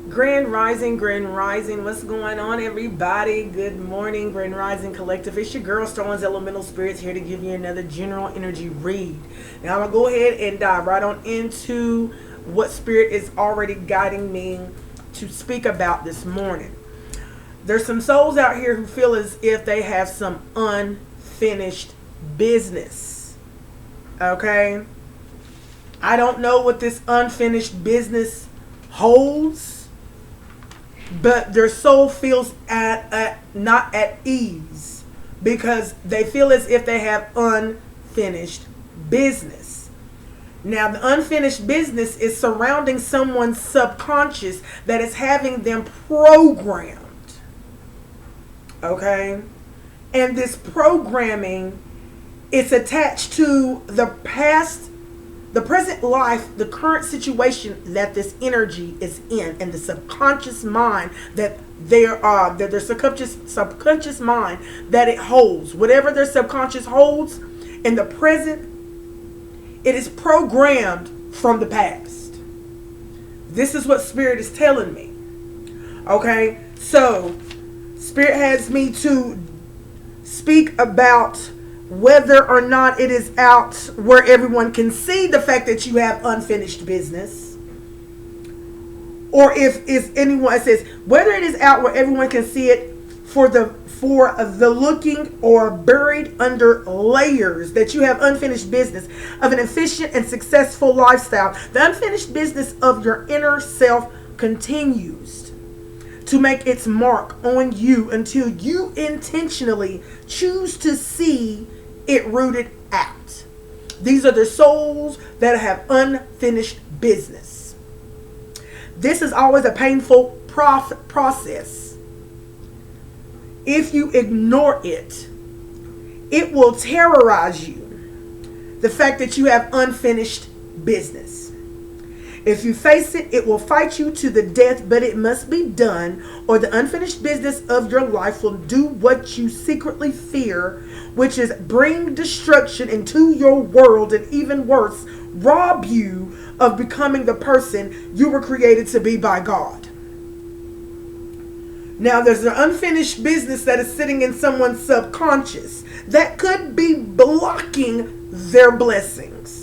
Grand Rising. What's going on, everybody? Good morning, Grand Rising Collective. It's your girl, Starling's Elemental Spirits, here to give you another general energy read. Now, I'm going to go ahead and dive right on into what Spirit is already guiding me to speak about this morning. There's some souls out here who feel as if they have some unfinished business. Okay? I don't know what this unfinished business holds, but their soul feels not at ease because they feel as if they have unfinished business. Now, the unfinished business is surrounding someone's subconscious that is having them programmed. Okay? And this programming is attached to the past, the present life, the current situation that this energy is in, and the subconscious mind that their subconscious mind that it holds. Whatever their subconscious holds in the present, it is programmed from the past. This is what Spirit is telling me. Okay, so Spirit has me to speak about whether or not it is out where everyone can see the fact that you have unfinished business, or if it's anyone, it says whether it is out where everyone can see it for the looking or buried under layers that you have unfinished business of an efficient and successful lifestyle. The unfinished business of your inner self continues to make its mark on you until you intentionally choose to see it rooted out. These are the souls that have unfinished business. This is always a painful process. If you ignore it, it will terrorize you. The fact that you have unfinished business. If you face it, it will fight you to the death, but it must be done, or the unfinished business of your life will do what you secretly fear, which is bring destruction into your world, and even worse, rob you of becoming the person you were created to be by God. Now, there's an unfinished business that is sitting in someone's subconscious that could be blocking their blessings.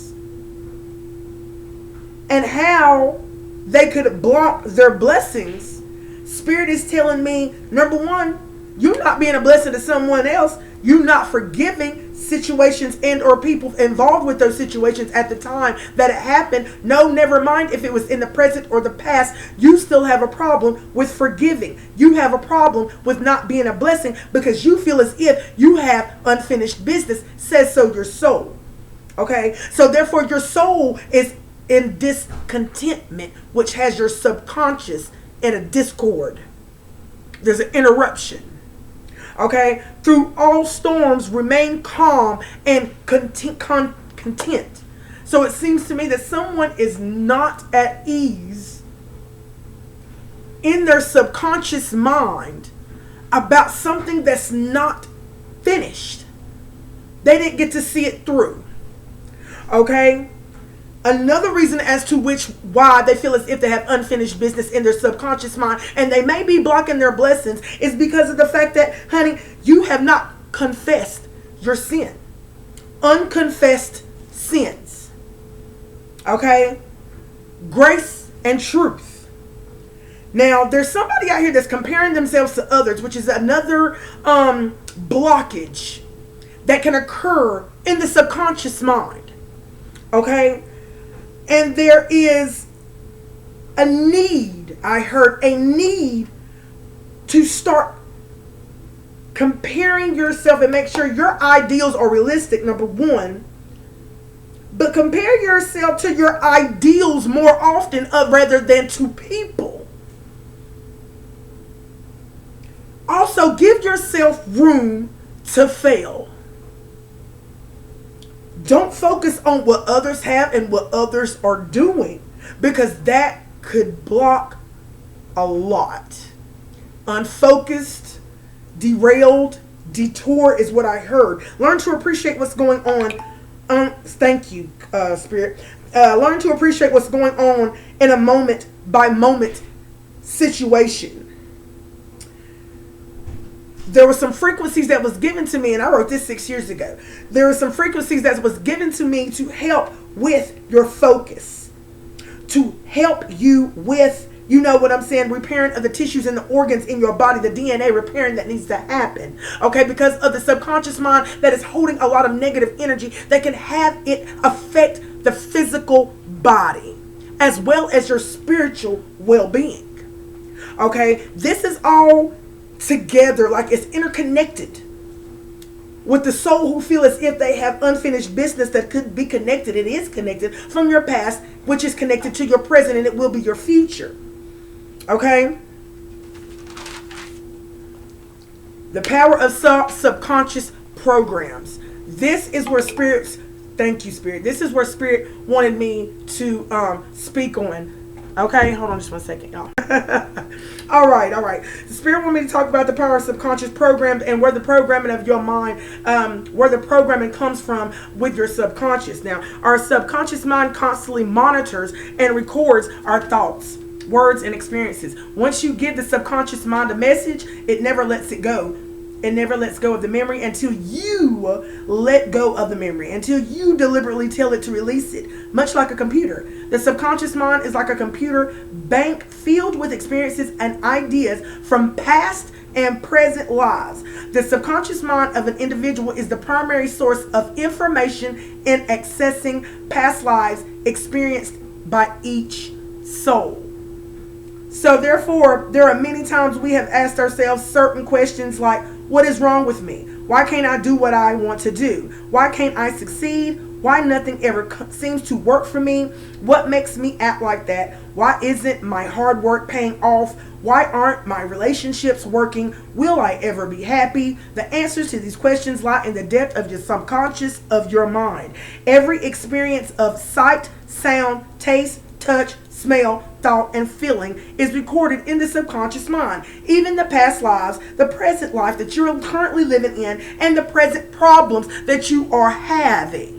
And how they could block their blessings, Spirit is telling me, number one, you not being a blessing to someone else, you not forgiving situations and or people involved with those situations at the time that it happened. No, never mind if it was in the present or the past, you still have a problem with forgiving. You have a problem with not being a blessing because you feel as if you have unfinished business, says so your soul. Okay, so therefore your soul is in discontentment, which has your subconscious in a discord. There's an interruption. Okay? Through all storms, remain calm and content. So it seems to me that someone is not at ease in their subconscious mind about something that's not finished. They didn't get to see it through. Okay? Another reason as to why they feel as if they have unfinished business in their subconscious mind and they may be blocking their blessings is because of the fact that, honey, you have not confessed your sin. Unconfessed sins. Okay? Grace and truth. Now, there's somebody out here that's comparing themselves to others, which is another blockage that can occur in the subconscious mind. Okay? And there is a need, I heard a need to start comparing yourself and make sure your ideals are realistic, number one. But compare yourself to your ideals more often rather than to people. Also, give yourself room to fail. Don't focus on what others have and what others are doing, because that could block a lot. Unfocused, derailed, detour is what I heard. Learn to appreciate what's going on. Thank you, Spirit. Learn to appreciate what's going on in a moment by moment situation. There were some frequencies that was given to me, and I wrote this 6 years ago. There were some frequencies that was given to me to help with your focus, to help you with, you know what I'm saying, repairing of the tissues and the organs in your body, the DNA repairing that needs to happen. Okay, because of the subconscious mind that is holding a lot of negative energy that can have it affect the physical body as well as your spiritual well-being. Okay, this is all together, like it's interconnected with the soul who feel as if they have unfinished business that could be connected. It is connected from your past, which is connected to your present, and it will be your future. Okay, the power of subconscious programs. This is where spirits, thank you, Spirit, this is where Spirit wanted me to speak on. Okay, hold on just 1 second, y'all. All right. The Spirit wanted me to talk about the power of subconscious programs and where the programming of your mind, where the programming comes from with your subconscious. Now, our subconscious mind constantly monitors and records our thoughts, words, and experiences. Once you give the subconscious mind a message, it never lets it go. It never lets go of the memory until you let go of the memory, until you deliberately tell it to release it. Much like a computer, the subconscious mind is like a computer bank filled with experiences and ideas from past and present lives. The subconscious mind of an individual is the primary source of information in accessing past lives experienced by each soul. So therefore, there are many times we have asked ourselves certain questions like, what is wrong with me? Why can't I do what I want to do? Why can't I succeed? Why nothing ever seems to work for me? What makes me act like that? Why isn't my hard work paying off? Why aren't my relationships working? Will I ever be happy? The answers to these questions lie in the depth of your subconscious of your mind. Every experience of sight, sound, taste, touch, smell, thought, and feeling is recorded in the subconscious mind. Even the past lives, the present life that you're currently living in, and the present problems that you are having.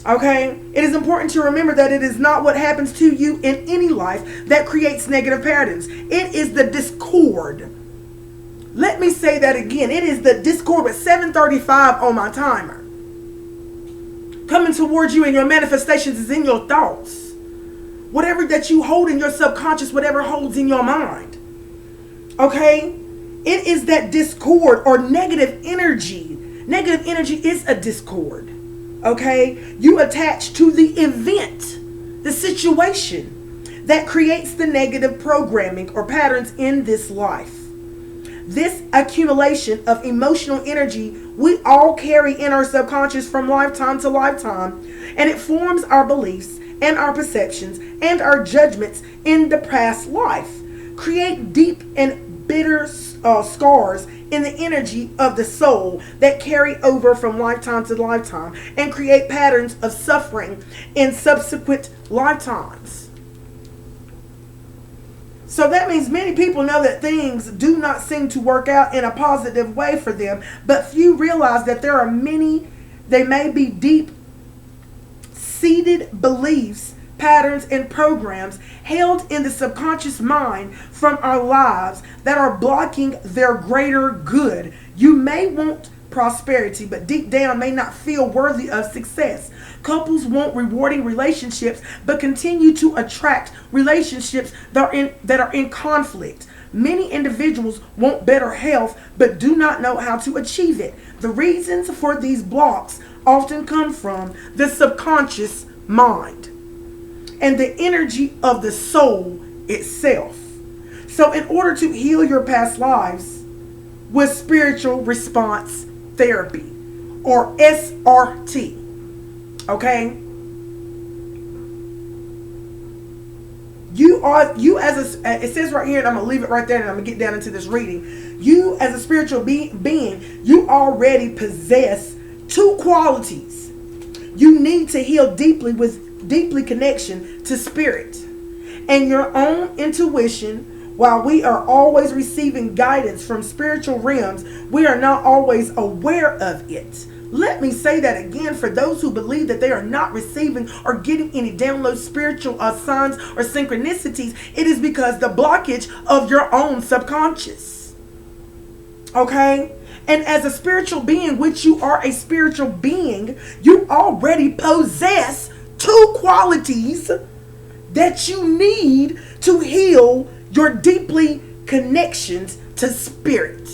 Okay? It is important to remember that it is not what happens to you in any life that creates negative patterns. It is the discord. Let me say that again. It is the discord with 7:35 on my timer coming towards you, and your manifestations is in your thoughts. Whatever that you hold in your subconscious, whatever holds in your mind. Okay? It is that discord or negative energy. Negative energy is a discord. Okay? You attach to the event, the situation that creates the negative programming or patterns in this life. This accumulation of emotional energy we all carry in our subconscious from lifetime to lifetime, and it forms our beliefs and our perceptions and our judgments in the past life, create deep and bitter scars in the energy of the soul that carry over from lifetime to lifetime and create patterns of suffering in subsequent lifetimes. So that means many people know that things do not seem to work out in a positive way for them, but few realize that there are many, they may be deep seated beliefs, patterns, and programs held in the subconscious mind from our lives that are blocking their greater good. You may want prosperity, but deep down may not feel worthy of success. Couples want rewarding relationships, but continue to attract relationships that are in conflict. Many individuals want better health, but do not know how to achieve it. The reasons for these blocks often come from the subconscious mind and the energy of the soul itself. So in order to heal your past lives with spiritual response therapy, or SRT, okay, it says right here, and I'm going to leave it right there, and I'm going to get down into this reading. You as a spiritual being, you already possess two qualities you need to heal deeply connection to spirit and your own intuition. While we are always receiving guidance from spiritual realms, we are not always aware of it. Let me say that again for those who believe that they are not receiving or getting any download spiritual signs or synchronicities. It is because the blockage of your own subconscious. Okay? And as a spiritual being, which you are a spiritual being, you already possess two qualities that you need to heal your deeply connections to spirit.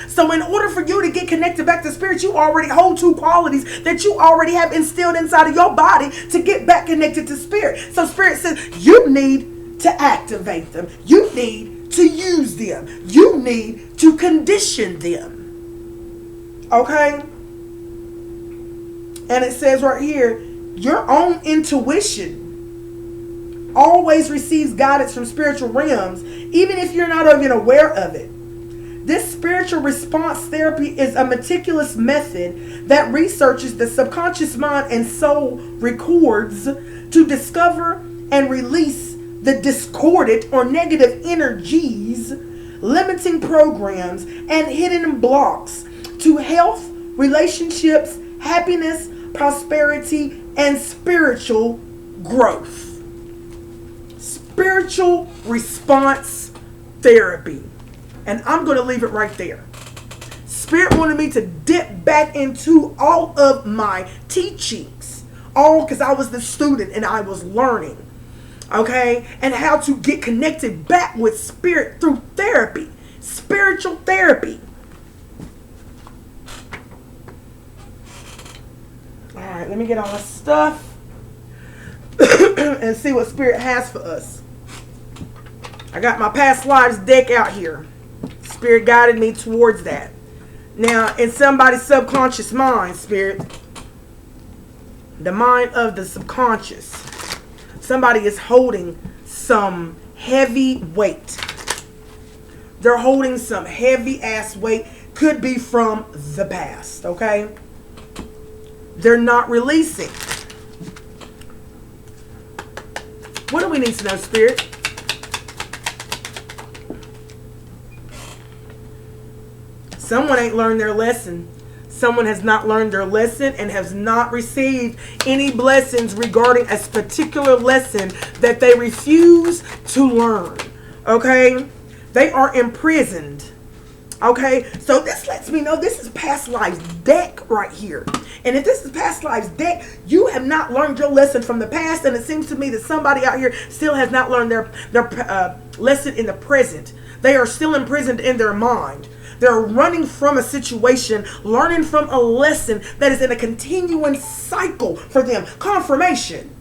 So in order for you to get connected back to spirit, you already hold two qualities that you already have instilled inside of your body to get back connected to spirit. So spirit says you need to activate them. You need to use them. You need to condition them. Okay? And it says right here, your own intuition always receives guidance from spiritual realms, even if you're not even aware of it. This spiritual response therapy is a meticulous method that researches the subconscious mind and soul records to discover and release the discordant or negative energies, limiting programs, and hidden blocks to health, relationships, happiness, prosperity, and spiritual growth. Spiritual response therapy. And I'm going to leave it right there. Spirit wanted me to dip back into all of my teachings. All because I was the student and I was learning. Okay? And how to get connected back with spirit through therapy. Spiritual therapy. Alright, let me get all my stuff. And see what spirit has for us. I got my past lives deck out here. Spirit guided me towards that. Now, in somebody's subconscious mind, spirit, the mind of the subconscious, somebody is holding some heavy weight. They're holding some heavy ass weight. Could be from the past, okay? They're not releasing. What do we need to know, spirit? Someone ain't learned their lesson. Someone has not learned their lesson and has not received any blessings regarding a particular lesson that they refuse to learn. Okay? They are imprisoned. Okay? So this lets me know this is past lives deck right here. And if this is past lives deck, you have not learned your lesson from the past. And it seems to me that somebody out here still has not learned their lesson in the present. They are still imprisoned in their mind. They're running from a situation, learning from a lesson that is in a continuing cycle for them. Confirmation.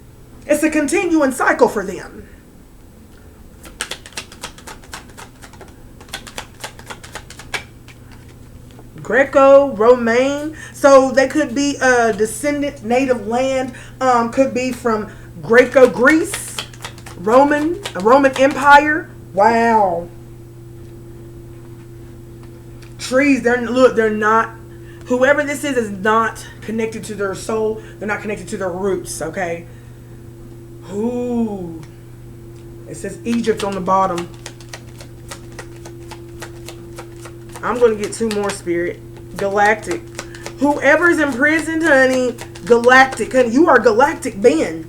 It's a continuing cycle for them. Greco-Romaine. So they could be a descendant, native land. Could be from Greco-Greece, a Roman Empire. Wow. Trees, they're not, whoever this is not connected to their soul. They're not connected to their roots, okay? Ooh. It says Egypt on the bottom. I'm going to get two more, spirit. Galactic. Whoever's imprisoned, honey, galactic. Honey, you are a galactic being.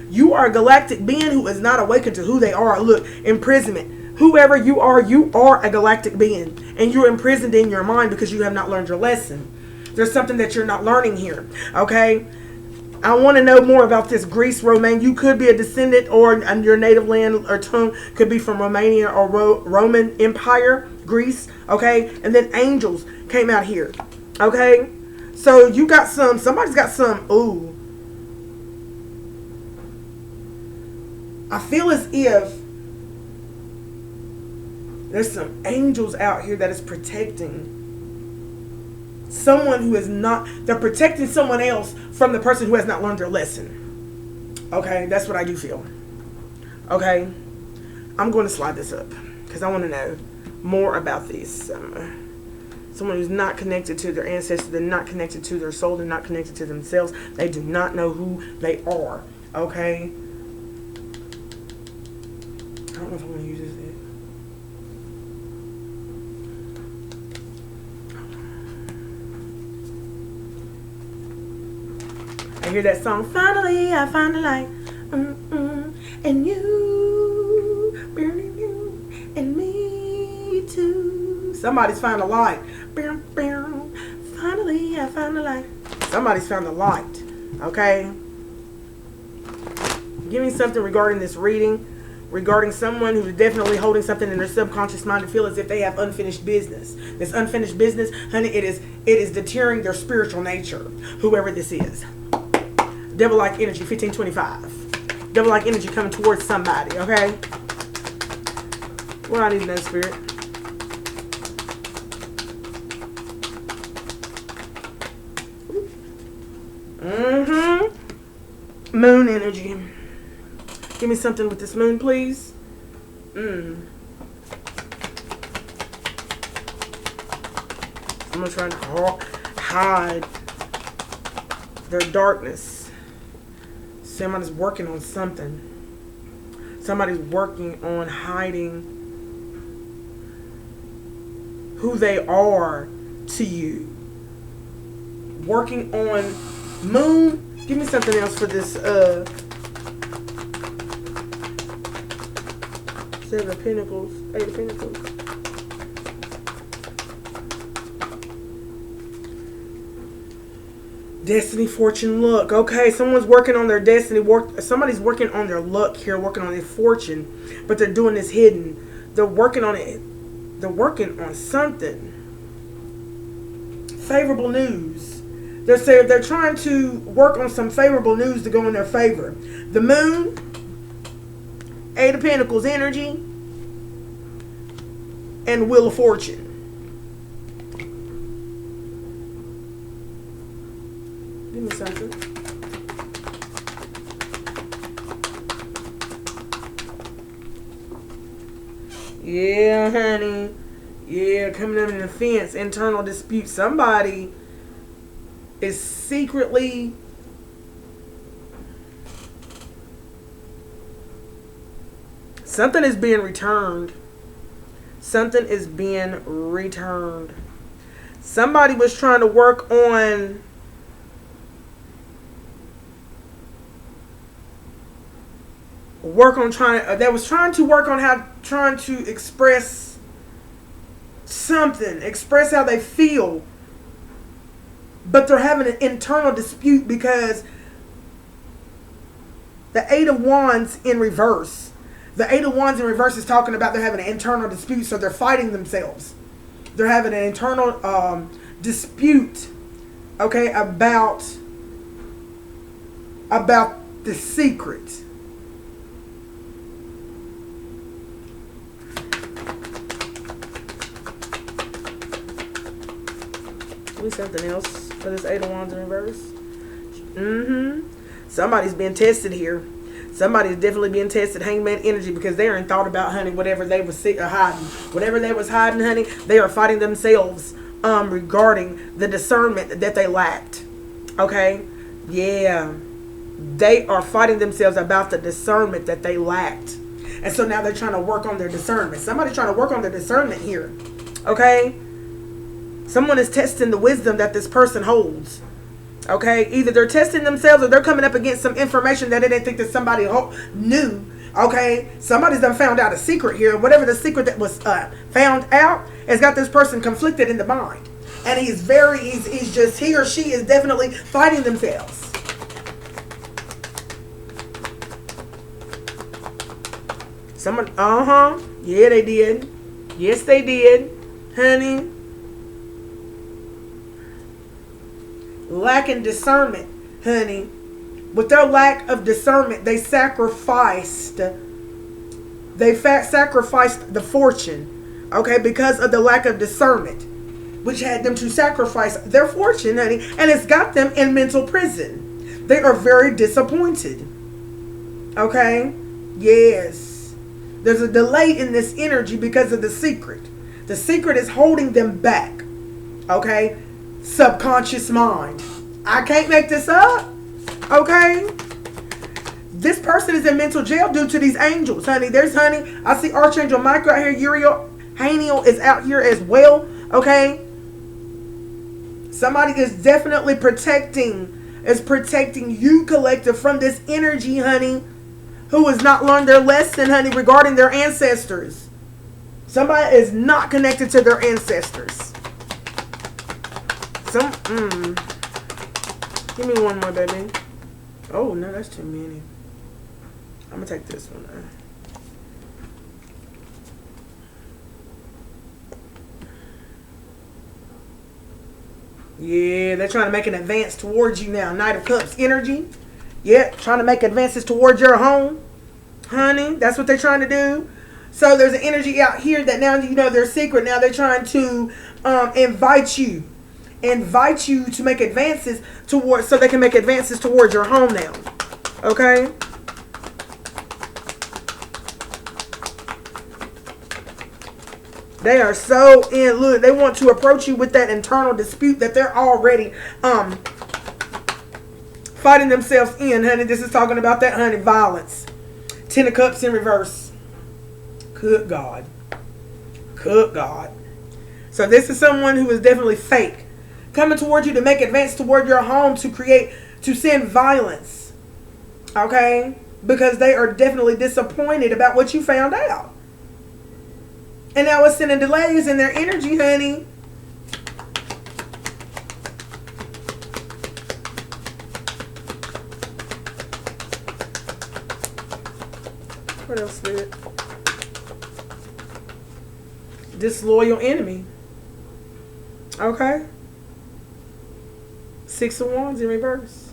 You are a galactic being who is not awakened to who they are. Look, imprisonment. Whoever you are a galactic being. And you're imprisoned in your mind because you have not learned your lesson. There's something that you're not learning here. Okay? I want to know more about this Greece, Romaine. You could be a descendant or your native land or tongue could be from Romania or Roman Empire, Greece. Okay? And then angels came out here. Okay? So you got somebody's got some, ooh. I feel as if there's some angels out here that is protecting someone who is not, they're protecting someone else from the person who has not learned their lesson. Okay, that's what I do feel. Okay, I'm going to slide this up because I want to know more about this. Someone who's not connected to their ancestors, they're not connected to their soul, they're not connected to themselves, they do not know who they are. Okay, I don't know if I'm going to use this. I hear that song, finally I find the light. And you, burning you, and me too. Somebody's found the light. Finally I found the light. Somebody's found the light. Okay? Give me something regarding this reading. Regarding someone who's definitely holding something in their subconscious mind to feel as if they have unfinished business. This unfinished business, honey, it is deterring their spiritual nature. Whoever this is. Devil-like energy, 1525. Devil-like energy coming towards somebody, okay? What I need in that spirit. Moon energy. Give me something with this moon, please. I'm gonna try to hide their darkness. Somebody's working on something. Somebody's working on hiding who they are to you. Working on moon. Give me something else for this. Seven of Pentacles, Eight of Pentacles. Destiny, fortune, luck. Okay, someone's working on their destiny. Somebody's working on their luck here, working on their fortune, but they're doing this hidden. They're working on it. They're working on something. Favorable news. They're trying to work on some favorable news to go in their favor. The moon, Eight of Pentacles energy, and Wheel of Fortune. Give me something. Yeah, honey. Yeah, coming up in the fence, internal dispute. Somebody is secretly something is being returned. Something is being returned. Somebody was trying to work on trying to work on trying to express something, express how they feel, but they're having an internal dispute because the Eight of Wands in reverse. The Eight of Wands in reverse is talking about they're having an internal dispute, so they're fighting themselves. They're having an internal dispute, okay, about the secret. Give me something else for this Eight of Wands in reverse. Somebody's being tested here. Somebody's definitely being tested. Hangman energy, because they aren't thought about, honey, whatever they was hiding. Whatever they was hiding, honey, they are fighting themselves regarding the discernment that they lacked. Okay? Yeah. They are fighting themselves about the discernment that they lacked. And so now they're trying to work on their discernment. Somebody's trying to work on their discernment here. Okay? Someone is testing the wisdom that this person holds. Okay? Either they're testing themselves or they're coming up against some information that they didn't think that somebody knew. Okay? Somebody's done found out a secret here. Whatever the secret that was found out has got this person conflicted in the mind. And he or she is definitely fighting themselves. Someone, yeah, they did. Yes, they did, honey. Lacking discernment, honey. With their lack of discernment, they sacrificed the fortune, okay, because of the lack of discernment, which had them to sacrifice their fortune, honey, and it's got them in mental prison. They are very disappointed, okay? Yes. There's a delay in this energy because of the secret. The secret is holding them back, okay? Subconscious mind. I can't make this up. Okay? This person is in mental jail due to these angels, honey. I see Archangel Michael out here. Uriel Haniel is out here as well. Okay? Somebody is definitely protecting is protecting you, collective, from this energy, honey, who has not learned their lesson, honey, regarding their ancestors. Somebody is not connected to their ancestors. Give me one more, baby. Oh, no, that's too many. I'm going to take this one. Yeah, they're trying to make an advance towards you now. Knight of Cups energy. Yeah, trying to make advances towards your home. Honey, that's what they're trying to do. So there's an energy out here that now you know their secret. Now they're trying to invite you to make advances towards, so they can make advances towards your home now. Okay? They are so in, look, they want to approach you with that internal dispute that they're already fighting themselves in, honey. This is talking about that, honey, violence. 10 of Cups in reverse. Good God. Good God. So this is someone who is definitely fake, coming towards you to make advance toward your home, to send violence. Okay? Because they are definitely disappointed about what you found out. And now it's sending delays in their energy, honey. What else, Spirit? Disloyal enemy. Okay. 6 of Wands in reverse.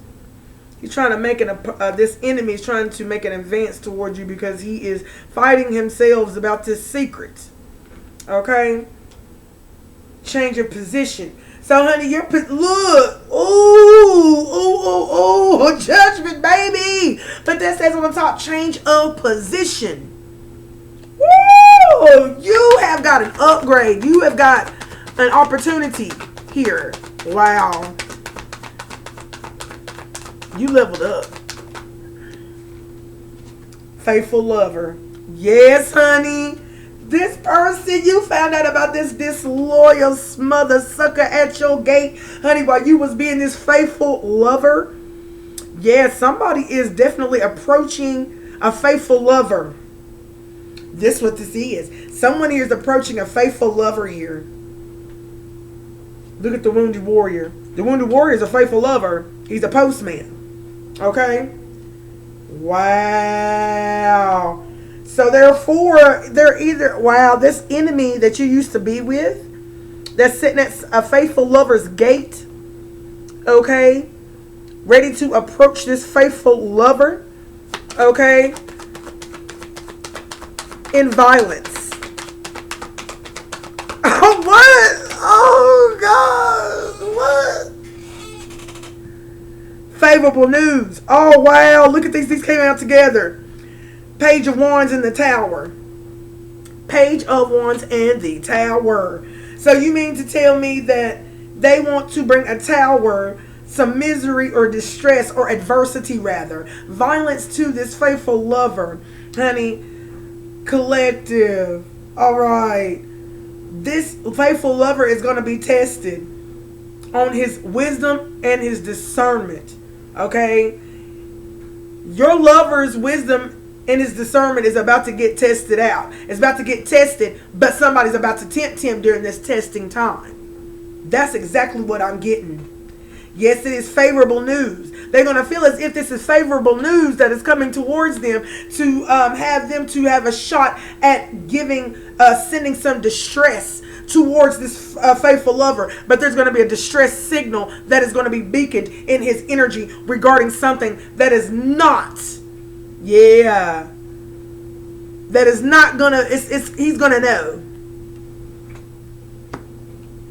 He's trying to make this enemy is trying to make an advance towards you because he is fighting himself about this secret. Okay? Change your position. So, honey, look. Ooh, judgment, baby. But that says on the top, change of position. Woo! You have got an upgrade. You have got an opportunity here. Wow. You leveled up. Faithful lover. Yes, honey. This person, you found out about this disloyal mother sucker at your gate, honey, while you was being this faithful lover. Yeah, somebody is definitely approaching a faithful lover. This is what this is. Someone here is approaching a faithful lover here. Look at the wounded warrior. The wounded warrior is a faithful lover. He's a postman. Okay? Wow. So therefore, they're either, wow, this enemy that you used to be with, that's sitting at a faithful lover's gate, okay, ready to approach this faithful lover, okay, in violence. Oh, what? Oh, God, what? Favorable news. Oh, wow, look at these came out together. Page of Wands in the Tower. Page of Wands and the Tower. So you mean to tell me that they want to bring a tower, some misery or distress or adversity rather, violence to this faithful lover, honey, collective. All right. This faithful lover is going to be tested on his wisdom and his discernment. Okay? Your lover's wisdom and his discernment is about to get tested out. It's about to get tested, but somebody's about to tempt him during this testing time. That's exactly what I'm getting. Yes, it is favorable news. They're going to feel as if this is favorable news that is coming towards them to have a shot at sending some distress towards this faithful lover. But there's going to be a distress signal that is going to be beaconed in his energy regarding something that is not. Yeah. That is not gonna, he's gonna know.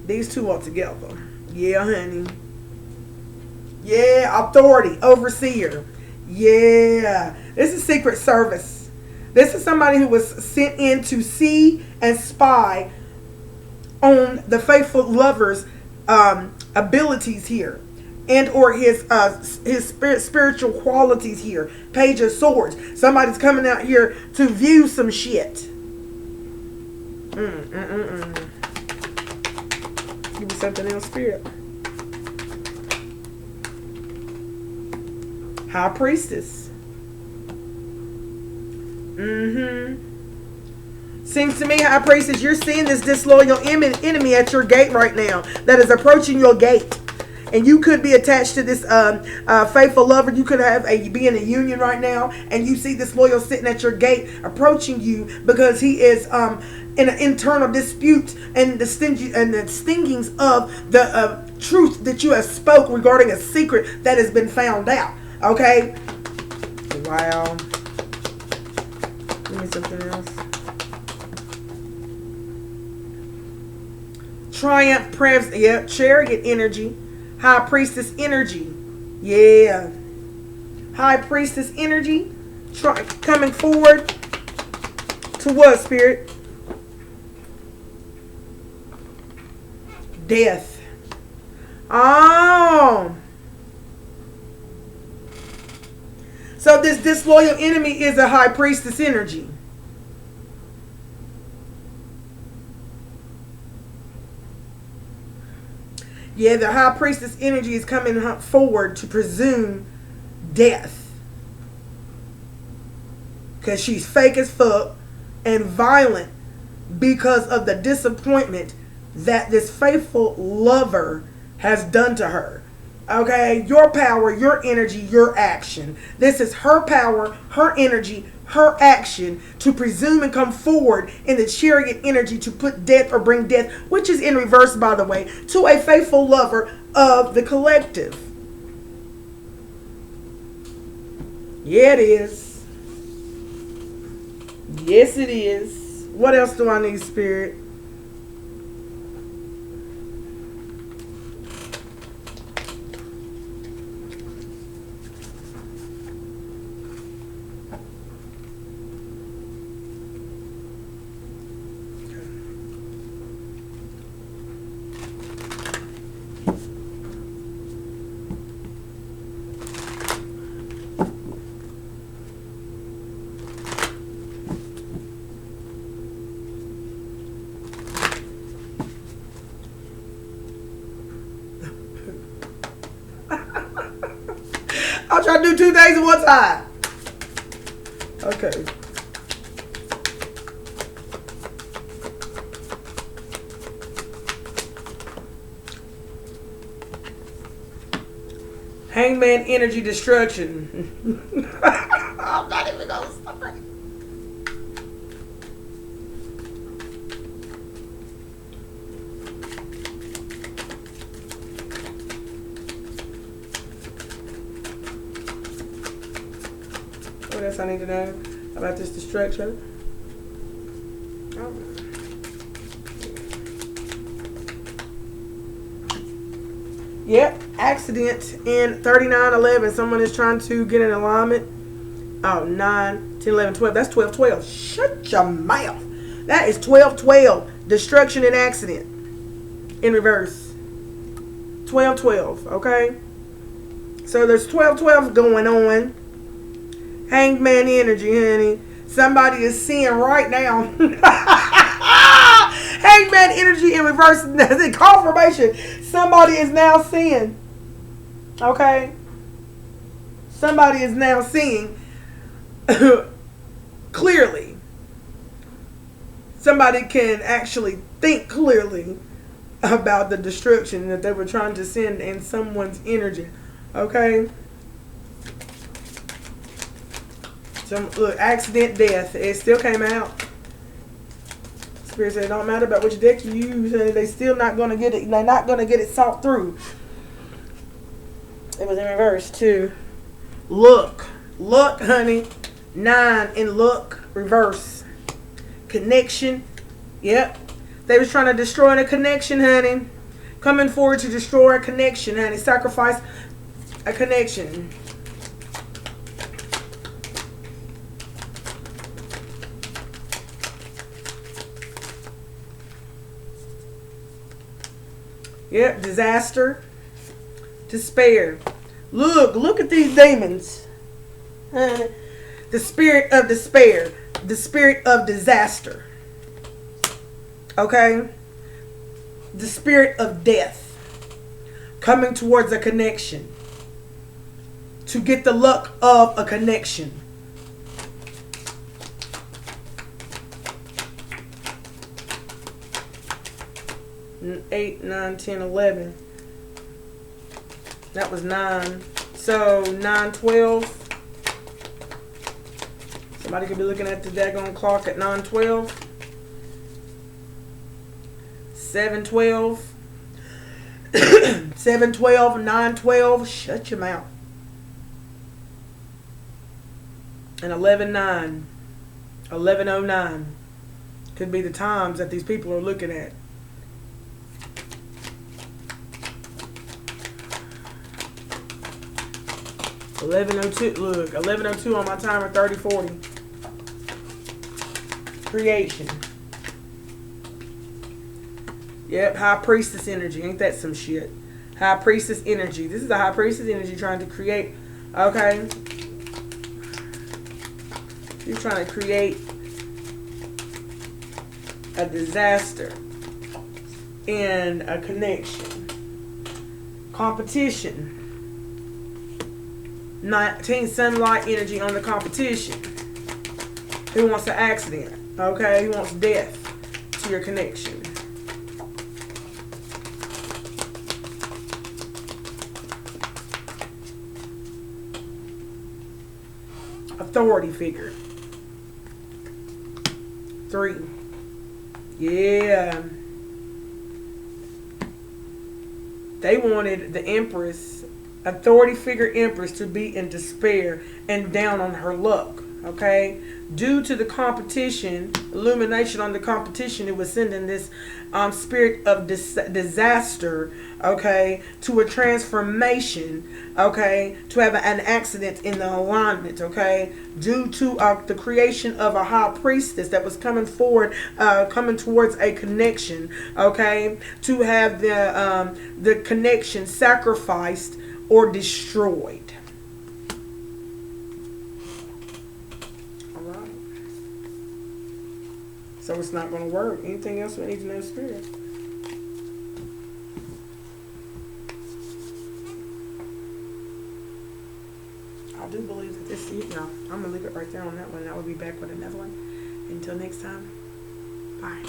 These two are together. Yeah, honey. Yeah, authority, overseer. Yeah. This is Secret Service. This is somebody who was sent in to see and spy on the faithful lover's abilities here. And or his spiritual qualities here. Page of Swords. Somebody's coming out here to view some shit. Give me something else, Spirit. High Priestess. Seems to me, High Priestess, you're seeing this disloyal enemy at your gate right now that is approaching your gate. And you could be attached to this faithful lover. You could be in a union right now, and you see this loyal sitting at your gate approaching you because he is in an internal dispute and the stingings of the truth that you have spoke regarding a secret that has been found out. Okay? Wow. Give me something else. Triumph, Chariot energy. High Priestess energy. Yeah. High Priestess energy. Coming forward to what, Spirit? Death. Oh. So this disloyal enemy is a High Priestess energy. Yeah, the High Priestess energy is coming forward to presume death. Because she's fake as fuck and violent because of the disappointment that this faithful lover has done to her. Okay? Your power, your energy, your action. This is her power, her energy, her action to presume and come forward in the Chariot energy to put death or bring death, which is in reverse, by the way, to a faithful lover of the collective. Yeah, it is. Yes, it is. What else do I need, Spirit? I'll try to do 2 things at one time. Okay. Hangman energy destruction. I'm not even gonna start. What else I need to know about this destruction? Oh. Yep, accident in 3911. Someone is trying to get an alignment. Oh, 9, 10, 11, 12. That's 1212. Shut your mouth. That is 1212. Destruction and accident in reverse. 1212. Okay. So there's 1212 going on. Hangman energy, honey. Somebody is seeing right now. Hangman energy in reverse. Confirmation. Somebody is now seeing. Okay. Somebody is now seeing clearly. Somebody can actually think clearly about the destruction that they were trying to send in someone's energy. Okay. Some look, accident, death. It still came out. Spirit said it don't matter about which deck you use, and they still not gonna get it. They're not gonna get it sought through. It was in reverse too. Look, honey. 9 in look, reverse. Connection. Yep. They was trying to destroy the connection, honey. Coming forward to destroy a connection, honey. Sacrifice a connection. Yep, disaster, despair. Look at these demons. The spirit of despair, the spirit of disaster. Okay? The spirit of death coming towards a connection to get the luck of a connection. Eight, 9, 10, 11. That was 9. So 9, 12. Somebody could be looking at the daggone clock at 9, 12. 7, 12. 7, 12, 9, 12. Shut your mouth. And 11, 9. 11:09. Could be the times that these people are looking at. $11:02. Look, 11:02 on my timer. 30:40. Creation. Yep, High Priestess energy. Ain't that some shit? High Priestess energy. This is the High Priestess energy trying to create. Okay. You're trying to create a disaster and a connection. Competition. 19 sunlight energy on the competition. Who wants an accident? Okay, he wants death to your connection. Authority figure. 3. Yeah. They wanted the Empress, authority figure Empress, to be in despair and down on her luck. Okay, due to the competition, illumination on the competition, it was sending this spirit of disaster, okay, to a transformation, okay, to have an accident in the alignment, okay, due to the creation of a High Priestess that was coming forward, coming towards a connection, okay, to have the connection sacrificed or destroyed. So it's not going to work. Anything else we need to know, Spirit? I do believe that this is, no, I'm going to leave it right there on that one. I will be back with another one. Until next time, bye.